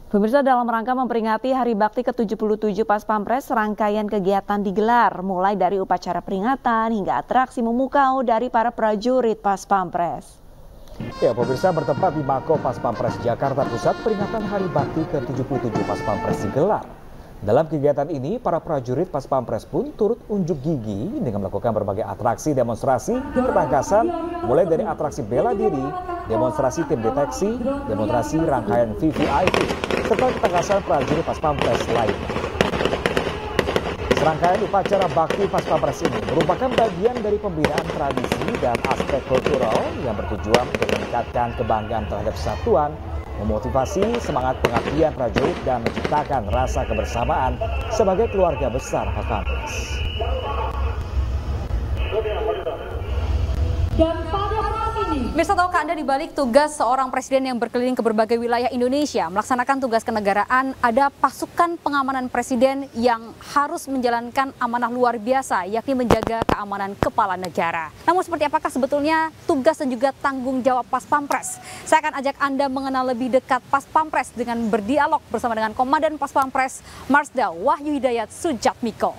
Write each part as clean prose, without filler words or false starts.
Pemirsa, dalam rangka memperingati Hari Bakti ke-77 Paspampres, rangkaian kegiatan digelar mulai dari upacara peringatan hingga atraksi memukau dari para prajurit Paspampres. Ya, pemirsa, bertempat di Mako Paspampres Jakarta Pusat, peringatan Hari Bakti ke-77 Paspampres digelar. Dalam kegiatan ini, para prajurit Paspampres pun turut unjuk gigi dengan melakukan berbagai atraksi demonstrasi ketangkasan, mulai dari atraksi bela diri, demonstrasi tim deteksi, demonstrasi rangkaian VVIP, serta ketangkasan prajurit Paspampres lainnya. Serangkaian upacara bakti Paspampres ini merupakan bagian dari pembinaan tradisi dan aspek kultural yang bertujuan untuk meningkatkan kebanggaan terhadap kesatuan, memotivasi semangat pengabdian prajurit dan menciptakan rasa kebersamaan sebagai keluarga besar Paspampres. Dan pada saat ini, Mirsa, tahukah Anda, di balik tugas seorang presiden yang berkeliling ke berbagai wilayah Indonesia melaksanakan tugas kenegaraan, ada pasukan pengamanan presiden yang harus menjalankan amanah luar biasa, yakni menjaga keamanan kepala negara. Namun seperti apakah sebetulnya tugas dan juga tanggung jawab Paspampres? Saya akan ajak Anda mengenal lebih dekat Paspampres dengan berdialog bersama dengan Komandan Paspampres Marsda Wahyu Hidayat Sujatmiko.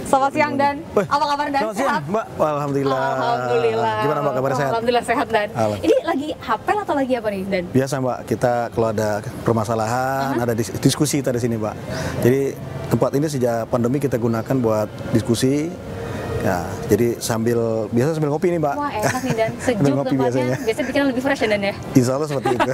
Selamat siang, Dan. Apa kabar, Dan? Selamat siang, Mbak. Alhamdulillah. Alhamdulillah. Gimana, Mbak, kabarnya sehat? Alhamdulillah sehat, Dan. Ini lagi hafal atau lagi apa nih, Dan? Biasa, Mbak. Kita kalau ada permasalahan, ada diskusi kita di sini, Mbak. Jadi tempat ini sejak pandemi kita gunakan buat diskusi. Ya, jadi biasa sambil ngopi nih, Mbak. Wah, enak nih, Dan. Sejuk tempatnya. Biasanya bikin lebih fresh ya, Dan, ya? Insya Allah seperti itu.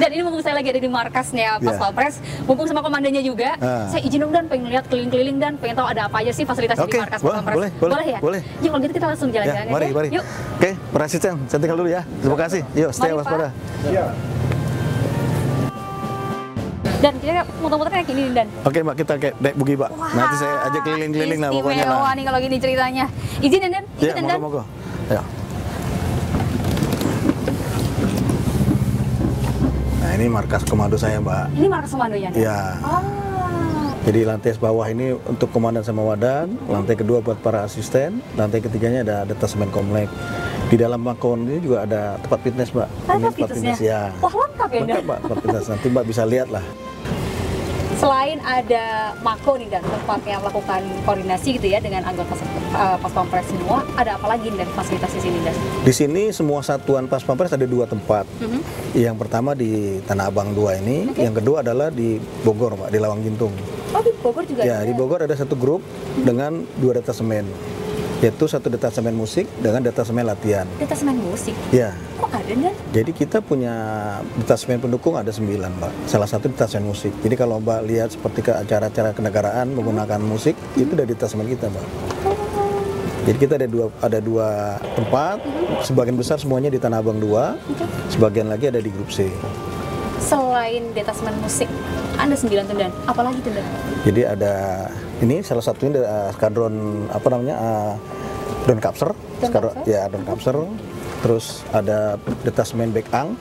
Dan ini mumpung saya lagi ada di markasnya Paspampres, mumpung sama komandannya juga, saya izin dong, Dan, pengen lihat keliling-keliling, Dan, pengen tahu ada apa aja sih fasilitas di markas Paspampres. Boleh ya? Boleh. Yuk, kalau gitu kita langsung jalan-jalan ya, mari. Yuk. Oke, perasaan saya tinggal dulu ya. Terima kasih. Yuk, stay waspada. Iya. Dan kita muter-muter kayak gini, Dan. Oke, Mbak, kita kayak naik bugi, Mbak. Wah, nanti saya ajak keliling-keliling lah pokoknya. Istimewa nih kalau gini ceritanya. Izin, Dan. Iya, moga-moga. Ya. Nah, ini markas komando saya, Mbak. Ini markas komandonya? Iya. Jadi lantai bawah ini untuk komandan sama wadan, lantai kedua buat para asisten, lantai ketiganya ada detasemen komplek. Di dalam mako ini juga ada tempat fitness, Mbak. Ada fitness ya? Wah, lengkap ya, Dan? Lengkap, Mbak, tempat fitness. Nanti Mbak bisa lihat lah. Selain ada mako nih, Dan, tempat yang melakukan koordinasi gitu ya dengan anggota Paspampres semua, ada apa lagi dari fasilitas di sini, Dan? Di sini semua satuan Paspampres ada dua tempat. Yang pertama di Tanah Abang 2 ini, yang kedua adalah di Bogor, Mbak, di Lawang Gintung. Oh, di Bogor juga ya, ada? Di Bogor ada satu grup dengan 2 detasemen, yaitu satu detasemen musik dengan detasemen latihan. Detasemen musik? Ya. Kok ada, Dan? Jadi kita punya detasemen pendukung ada 9, Mbak. Salah satu detasemen musik. Jadi kalau Mbak lihat seperti ke acara-acara kenegaraan menggunakan musik, itu dari detasemen kita, Mbak. Jadi kita ada dua tempat, sebagian besar semuanya di Tanah Abang 2, sebagian lagi ada di grup C. Selain detasemen musik, ada 9 tuh, Dan. Apalagi tuh, Dan? Jadi ada ini salah satunya skadron apa namanya? Donkapser. Ya, Donkapser. Terus ada detasemen Bekang.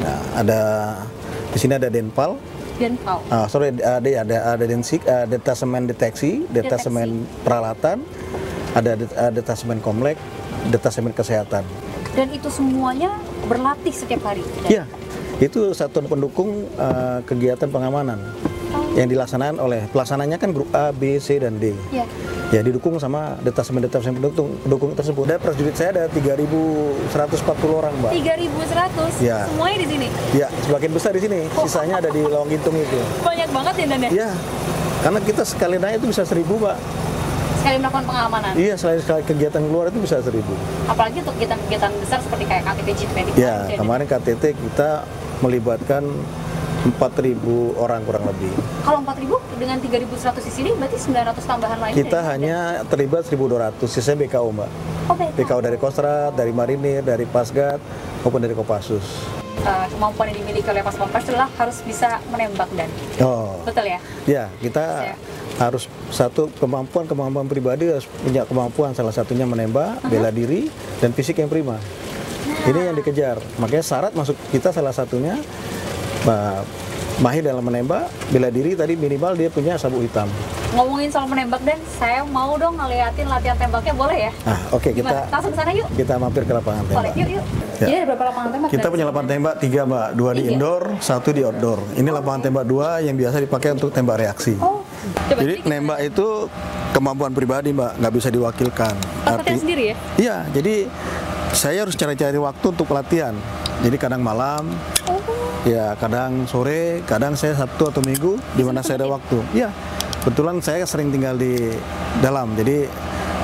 Nah, ada di sini ada Denpal. Ada Densik, detasemen deteksi, detasemen peralatan, ada detasemen komplek, detasemen kesehatan. Dan itu semuanya berlatih setiap hari? Iya, itu satuan pendukung kegiatan pengamanan yang dilaksanakan oleh pelaksananya kan grup A, B, C, dan D. Ya, didukung sama detasemen-detasemen pendukung tersebut. Dan prajurit saya ada 3.140 orang, Mbak. 3.100? Ya. Semuanya di sini? Ya, sebagian besar di sini. Sisanya ada di Lawang Gintung itu. Banyak banget ya, Dan, ya? Iya, karena kita sekali naik itu bisa 1.000, Mbak. Sekali melakukan pengamanan? Iya, sekali kegiatan keluar itu bisa 1.000. Apalagi untuk kegiatan-kegiatan besar seperti kayak KTT G20. Ya, kemarin KTT kita melibatkan 4.000 orang kurang lebih. Kalau 4.000 dengan 3.100 di sini berarti 900 tambahan lainnya? Kita hanya terlibat 1.200, sisanya BKO, Mbak. Oh, BKO. BKO dari Kostrad, dari Marinir, dari Pasgat, maupun dari Kopassus. kemampuan yang dimiliki oleh Pas Pampres adalah harus bisa menembak, dan betul ya? Ya, kita harus satu kemampuan pribadi, harus punya kemampuan, salah satunya menembak, bela diri, dan fisik yang prima. Ini yang dikejar. Makanya syarat masuk kita salah satunya mahir dalam menembak, bela diri, tadi minimal dia punya sabuk hitam. Ngomongin soal menembak, dan saya mau dong ngeliatin latihan tembaknya, boleh ya? Oke, kita langsung sana yuk. Kita mampir ke lapangan tembak. Boleh, yuk. Ya. Jadi ada berapa lapangan tembak? Kita punya lapangan tembak 3, Mbak. 2 di indoor, 1 di outdoor. Ini lapangan tembak 2 yang biasa dipakai untuk tembak reaksi. Jadi nembak itu kemampuan pribadi, Mbak, nggak bisa diwakilkan. Latihan sendiri ya? Iya, jadi saya harus cari-cari waktu untuk pelatihan. Jadi kadang malam, ya kadang sore, kadang saya Sabtu atau Minggu di mana saya ada waktu. Iya, kebetulan saya sering tinggal di dalam, jadi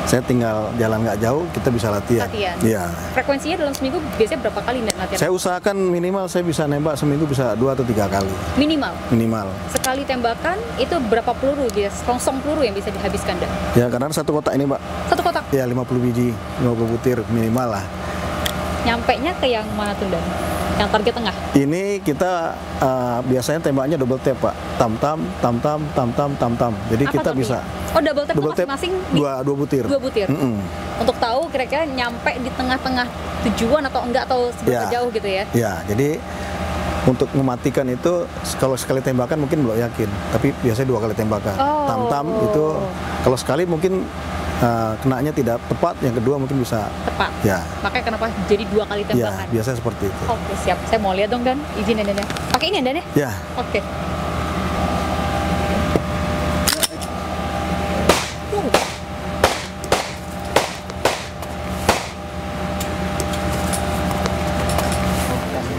saya tinggal jalan nggak jauh, kita bisa latihan. Iya. Frekuensinya dalam seminggu biasanya berapa kali latihan? Saya usahakan minimal saya bisa nembak seminggu bisa 2 atau 3 kali. Minimal? Minimal. Sekali tembakan itu berapa peluru, selongsong peluru yang bisa dihabiskan, Dan? Ya, karena satu kotak ini, Mbak. Satu kotak? Ya, 50 biji, 50 butir minimal lah. Nyampenya ke yang mana tuh, Dan? Yang target tengah? Ini kita biasanya tembaknya double tap, Pak. Tam-tam, tam-tam, tam-tam, tam-tam. Jadi apa kita bisa. Oh, double tap masing-masing? Dua butir. 2 butir? Untuk tahu kira-kira nyampe di tengah-tengah tujuan atau enggak, atau seberapa jauh gitu ya? Ya, jadi untuk mematikan itu, kalau sekali tembakan mungkin belum yakin. Tapi biasanya 2 kali tembakan. Tam-tam itu, kalau sekali mungkin kenanya tidak tepat, yang kedua mungkin bisa tepat. Ya. Makanya kenapa jadi 2 kali tembakan? Ya, biasanya seperti itu. Oke, siap. Saya mau lihat dong, Dan. Izin, Dan, ya. Pakai ini, Dan, ya? Ya. Oke.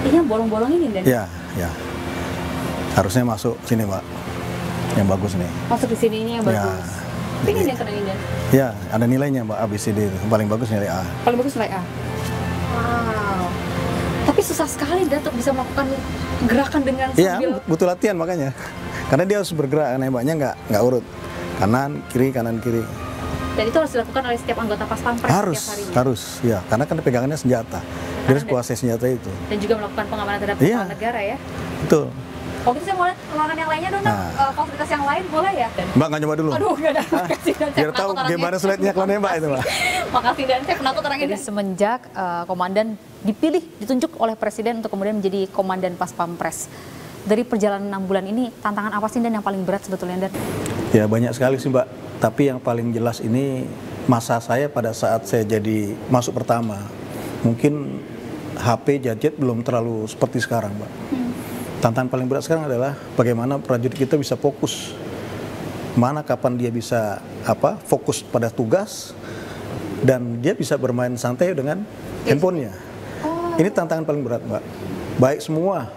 Ini yang bolong-bolong ini, Dan? Ya, ya. Harusnya masuk sini, Mbak. Yang bagus nih. Masuk di sini, ini yang bagus. Ini yang kena ini, Dan? Ya, ada nilainya, Mbak, ABCD itu. Paling bagus nilai A. Paling bagus nilai A. Wow. Tapi susah sekali, Dan, untuk bisa melakukan gerakan dengan sambil... Iya, butuh latihan makanya. Karena dia harus bergerak, nembaknya nggak urut. Kanan, kiri, kanan, kiri. Dan itu harus dilakukan oleh setiap anggota Pas Pampres setiap harinya? Harus, ya. Karena kan pegangannya senjata. Dia harus kuasai senjata itu. Dan juga melakukan pengamanan terhadap kepala negara, ya? Betul. Oh, gitu, saya mau lihat ruangan yang lainnya dong, fasilitas yang lain boleh ya? Mbak, nggak nyoba dulu? Aduh, nggak ada. Makasih, Dan. Biar tahu gimana sulitnya kalau nembak itu, Mbak. Makasih, Dan. Saya penakut orangnya. Jadi semenjak komandan ditunjuk oleh Presiden untuk kemudian menjadi komandan Pas Pampres. Dari perjalanan 6 bulan ini, tantangan apa sih, Dan, yang paling berat sebetulnya, Dan? Ya, banyak sekali sih, Mbak. Tapi yang paling jelas ini masa saya pada saat saya jadi masuk pertama. Mungkin HP, gadget belum terlalu seperti sekarang, Mbak. Tantangan paling berat sekarang adalah bagaimana prajurit kita bisa fokus. Mana kapan dia bisa fokus pada tugas dan dia bisa bermain santai dengan handphonenya. Ini tantangan paling berat, Mbak. Baik semua.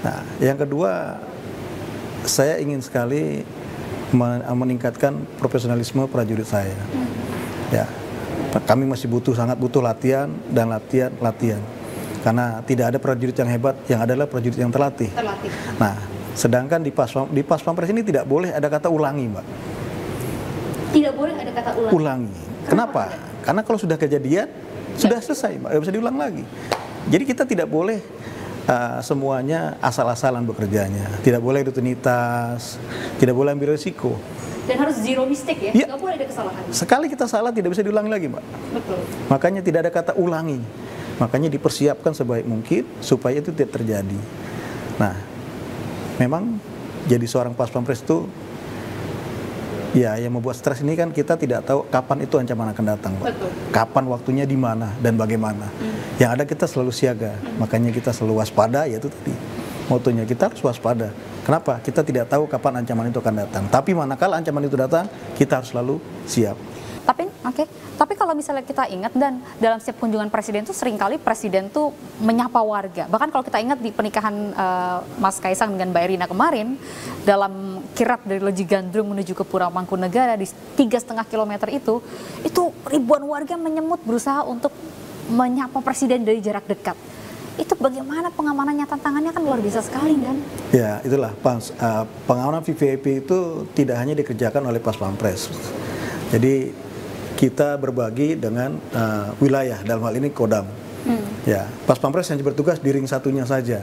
Nah, yang kedua, saya ingin sekali meningkatkan profesionalisme prajurit saya. Ya, kami masih sangat butuh latihan dan latihan. Karena tidak ada prajurit yang hebat, yang adalah prajurit yang terlatih. Nah, sedangkan di Pas Pampres ini tidak boleh ada kata ulangi, Mbak. Tidak boleh ada kata ulangi? Kenapa? Karena kalau sudah kejadian, sudah selesai, Mbak. Tidak bisa diulang lagi. Jadi kita tidak boleh semuanya asal-asalan bekerjanya. Tidak boleh rutinitas, tidak boleh ambil risiko. Dan harus zero mistake, ya? Nggak boleh ada kesalahan. Sekali kita salah, tidak bisa diulangi lagi, Mbak. Betul. Makanya tidak ada kata ulangi. Makanya dipersiapkan sebaik mungkin supaya itu tidak terjadi. Nah, memang jadi seorang Pas Pampres itu, ya yang membuat stres ini kan kita tidak tahu kapan itu ancaman akan datang, Pak. Betul. Kapan waktunya, di mana dan bagaimana. Yang ada kita selalu siaga. Makanya kita selalu waspada, yaitu tadi motonya kita harus waspada. Kenapa? Kita tidak tahu kapan ancaman itu akan datang. Tapi manakala ancaman itu datang, kita harus selalu siap. Tapi kalau misalnya kita ingat, Dan, dalam setiap kunjungan Presiden itu seringkali Presiden tuh menyapa warga. Bahkan kalau kita ingat di pernikahan Mas Kaisang dengan Mbak Erina kemarin, dalam kirap dari Loji Gandrung menuju ke Pura Mangkunegara di 3,5 kilometer itu ribuan warga menyemut berusaha untuk menyapa Presiden dari jarak dekat. Itu bagaimana pengamanannya, tantangannya kan luar biasa sekali, Dan? Ya, itulah pengamanan VVIP itu tidak hanya dikerjakan oleh Pas Pampres. Jadi kita berbagi dengan wilayah, dalam hal ini Kodam. Ya, Pas Pampres hanya bertugas di ring satunya saja.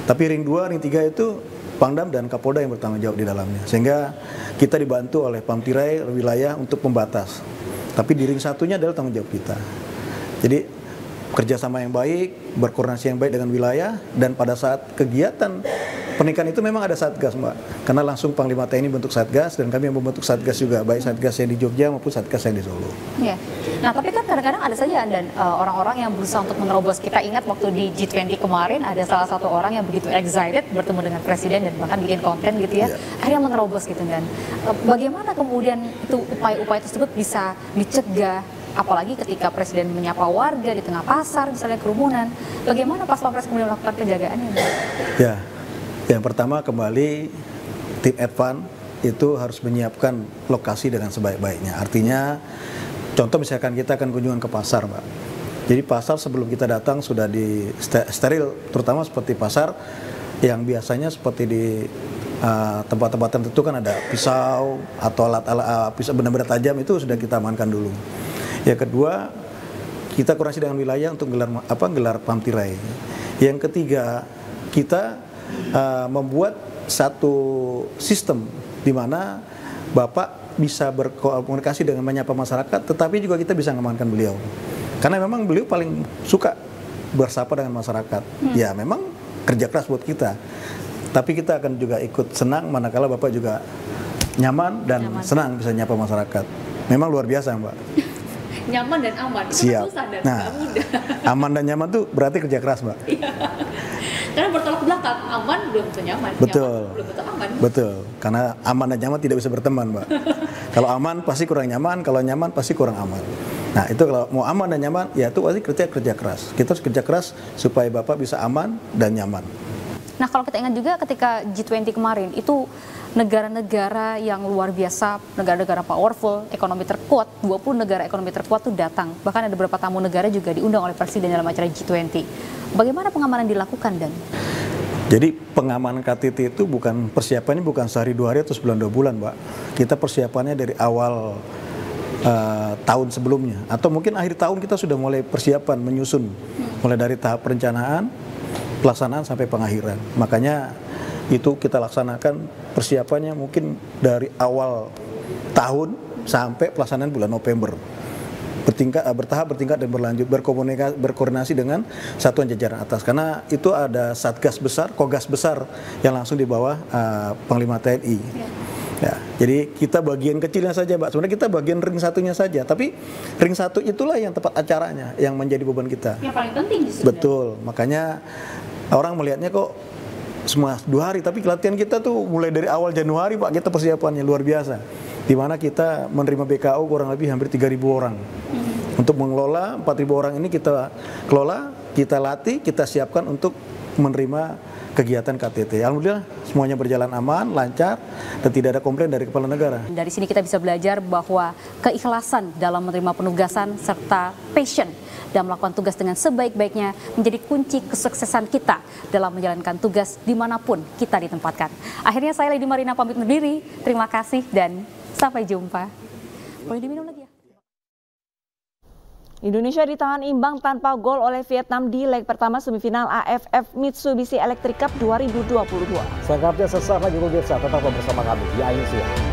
Tapi ring 2, ring 3 itu Pangdam dan Kapolda yang bertanggung jawab di dalamnya. Sehingga kita dibantu oleh Pamtirai wilayah untuk pembatas. Tapi di ring satunya adalah tanggung jawab kita. Jadi kerjasama yang baik, berkoordinasi yang baik dengan wilayah, dan pada saat kegiatan pernikahan itu memang ada satgas, Mbak. Karena langsung Panglima TNI bentuk satgas, dan kami yang membentuk satgas juga, baik satgas yang di Jogja maupun satgas yang di Solo. Ya. Nah, tapi kan kadang-kadang ada saja dan orang-orang yang berusaha untuk menerobos. Kita ingat waktu di G20 kemarin ada salah satu orang yang begitu excited bertemu dengan presiden dan bahkan bikin konten gitu ya, akhirnya menerobos gitu kan. Bagaimana kemudian itu upaya-upaya tersebut bisa dicegah? Apalagi ketika presiden menyapa warga di tengah pasar, misalnya kerumunan. Bagaimana Pas Pampres kemudian melakukan penjagaannya? Ya, yang pertama kembali tim advance itu harus menyiapkan lokasi dengan sebaik-baiknya. Artinya, contoh misalkan kita akan kunjungan ke pasar, Mbak. Jadi pasar sebelum kita datang sudah di steril, terutama seperti pasar yang biasanya seperti di tempat-tempat tertentu kan ada pisau atau alat-alat pisau benda-benda tajam, itu sudah kita amankan dulu. Yang kedua, kita koordinasi dengan wilayah untuk gelar Pamtirai. Yang ketiga, kita membuat satu sistem di mana Bapak bisa berkomunikasi dengan menyapa masyarakat, tetapi juga kita bisa mengamankan beliau. Karena memang beliau paling suka bersapa dengan masyarakat. Ya memang kerja keras buat kita. Tapi kita akan juga ikut senang manakala Bapak juga nyaman dan senang bisa nyapa masyarakat. Memang luar biasa, Mbak. Nyaman dan aman, itu siap. Susah dan nah, gak mudah. Aman dan nyaman tuh berarti kerja keras, Mbak. Karena bertolak belakang, aman belum tentu nyaman, betul. Nyaman belum tentu aman. Betul, karena aman dan nyaman tidak bisa berteman, Mbak. Kalau aman pasti kurang nyaman, kalau nyaman pasti kurang aman. Nah itu kalau mau aman dan nyaman, ya itu pasti kerja keras. Kita harus kerja keras supaya Bapak bisa aman dan nyaman. Nah kalau kita ingat juga ketika G20 kemarin, itu negara-negara yang luar biasa, negara-negara powerful, ekonomi terkuat, 20 negara ekonomi terkuat itu datang. Bahkan ada beberapa tamu negara juga diundang oleh Presiden dalam acara G20. Bagaimana pengamanan dilakukan, Dan? Jadi pengamanan KTT itu bukan persiapannya bukan sehari 2 hari atau sebulan 2 bulan, Mbak. Kita persiapannya dari awal tahun sebelumnya. Atau mungkin akhir tahun kita sudah mulai persiapan, menyusun. Mulai dari tahap perencanaan, pelaksanaan sampai pengakhiran. Makanya itu kita laksanakan persiapannya mungkin dari awal tahun sampai pelaksanaan bulan November. Bertahap, bertingkat dan berlanjut, berkoordinasi dengan satuan jajaran atas. Karena itu ada satgas besar, kogas besar yang langsung di bawah Panglima TNI. Ya, jadi kita bagian kecilnya saja, Mbak. Sebenarnya kita bagian ring satunya saja, tapi ring satu itulah yang tepat acaranya, yang menjadi beban kita. Yang paling penting justru. Betul, makanya orang melihatnya kok semua 2 hari, tapi latihan kita tuh mulai dari awal Januari, Pak, kita persiapannya luar biasa. Di mana kita menerima BKO kurang lebih hampir 3.000 orang. Untuk mengelola 4.000 orang ini kita kelola, kita latih, kita siapkan untuk menerima kegiatan KTT. Alhamdulillah semuanya berjalan aman, lancar, dan tidak ada komplain dari kepala negara. Dari sini kita bisa belajar bahwa keikhlasan dalam menerima penugasan serta passion dan melakukan tugas dengan sebaik-baiknya menjadi kunci kesuksesan kita dalam menjalankan tugas dimanapun kita ditempatkan. Akhirnya saya Lady Marina pamit undur diri. Terima kasih dan sampai jumpa. Boleh diminum lagi ya? Indonesia ditahan imbang tanpa gol oleh Vietnam di leg pertama semifinal AFF Mitsubishi Electric Cup 2022. Selengkapnya sesaat lagi pemirsa, tetaplah bersama kami di Ain Siang.